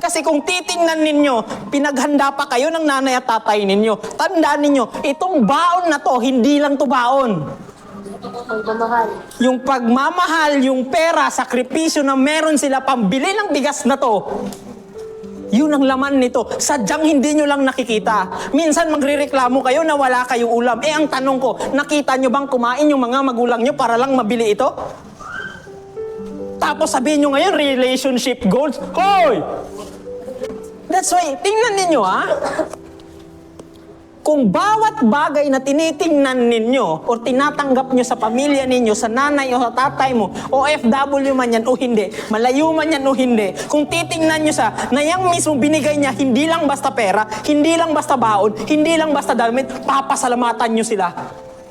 Kasi kung titingnan ninyo, pinaghanda pa kayo ng nanay at tatay ninyo. Tandaan ninyo, itong baon na to, hindi lang to baon. Pagmamahal. Yung pagmamahal, yung pera, sakripisyo na meron sila pambili ng bigas na to, yun ang laman nito. Sadyang hindi nyo lang nakikita. Minsan magrereklamo kayo na wala kayong ulam. Ang tanong ko, nakita nyo bang kumain yung mga magulang nyo para lang mabili ito? Tapos sabihin nyo ngayon, relationship goals. Hoy! That's why, tingnan ninyo kung bawat bagay na tinitingnan ninyo o tinatanggap nyo sa pamilya ninyo, sa nanay o sa tatay mo, OFW man yan o hindi, malayo man yan o hindi, kung titingnan nyo na yung mismo binigay niya, hindi lang basta pera, hindi lang basta baon, hindi lang basta damit, papasalamatan nyo sila.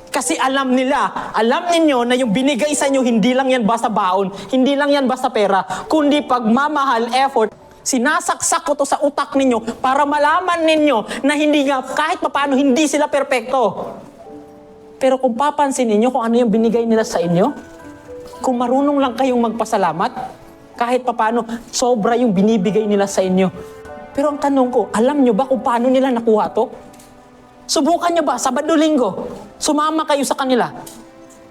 Kasi alam ninyo na yung binigay sa inyo, hindi lang yan basta baon, hindi lang yan basta pera, kundi pagmamahal, effort. Sinasaksak ko to sa utak ninyo para malaman ninyo na hindi nga, kahit papaano, hindi sila perpekto. Pero kung papansin ninyo kung ano yung binigay nila sa inyo, kung marunong lang kayong magpasalamat, kahit papaano, sobra yung binibigay nila sa inyo. Pero ang tanong ko, alam nyo ba kung paano nila nakuha to? Subukan nyo ba, Sabado-Linggo, sumama kayo sa kanila?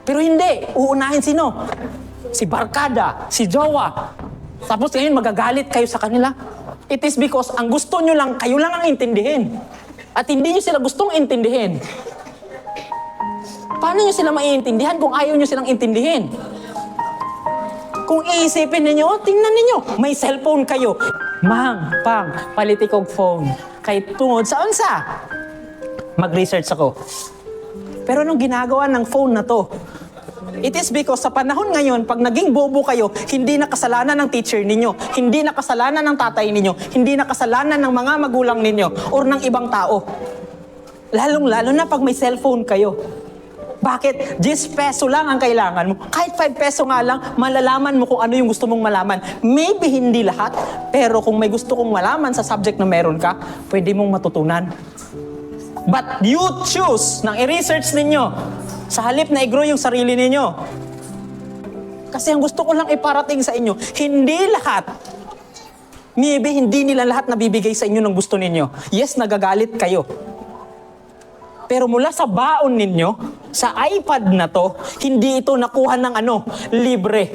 Pero hindi, uunahin sino? Si barkada, si jowa. Tapos ngayon magagalit kayo sa kanila. It is because ang gusto nyo lang, kayo lang ang intindihin. At hindi nyo sila gustong intindihin. Paano nyo sila maiintindihan kung ayaw nyo silang intindihin? Kung iisipin ninyo, tingnan ninyo, may cellphone kayo. Mang, pang, palitikog phone. Kahit tungod sa unsa. Mag-research ako. Pero anong ginagawa ng phone na to? It is because sa panahon ngayon, pag naging bobo kayo, hindi na kasalanan ng teacher ninyo, hindi na kasalanan ng tatay ninyo, hindi na kasalanan ng mga magulang ninyo, or ng ibang tao. Lalong-lalo na pag may cellphone kayo. Bakit? 10 peso lang ang kailangan mo. Kahit 5 peso nga lang, malalaman mo kung ano yung gusto mong malaman. Maybe hindi lahat, pero kung may gusto kong malaman sa subject na meron ka, pwede mong matutunan. But you choose nang i-research ninyo sa halip na i-grow yung sarili ninyo. Kasi ang gusto ko lang iparating sa inyo, hindi lahat, maybe hindi nila lahat nabibigay sa inyo ng gusto ninyo. Yes, nagagalit kayo. Pero mula sa baon ninyo, sa iPad na to, hindi ito nakuha ng libre.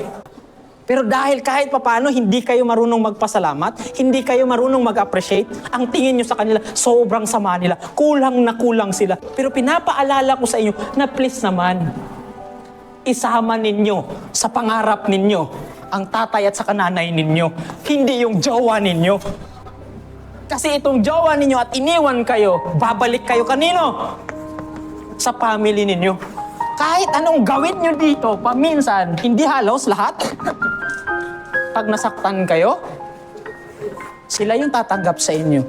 Pero dahil kahit papano hindi kayo marunong magpasalamat, hindi kayo marunong mag-appreciate, ang tingin nyo sa kanila, sobrang sama nila. Kulang na kulang sila. Pero pinapaalala ko sa inyo na please naman, isama ninyo sa pangarap ninyo ang tatay at sa kananay ninyo, hindi yung jowa ninyo. Kasi itong jowa ninyo at iniwan kayo, babalik kayo kanino? Sa family ninyo. Kahit anong gawin nyo dito, paminsan, hindi halos lahat. Pag nasaktan kayo, sila yung tatanggap sa inyo.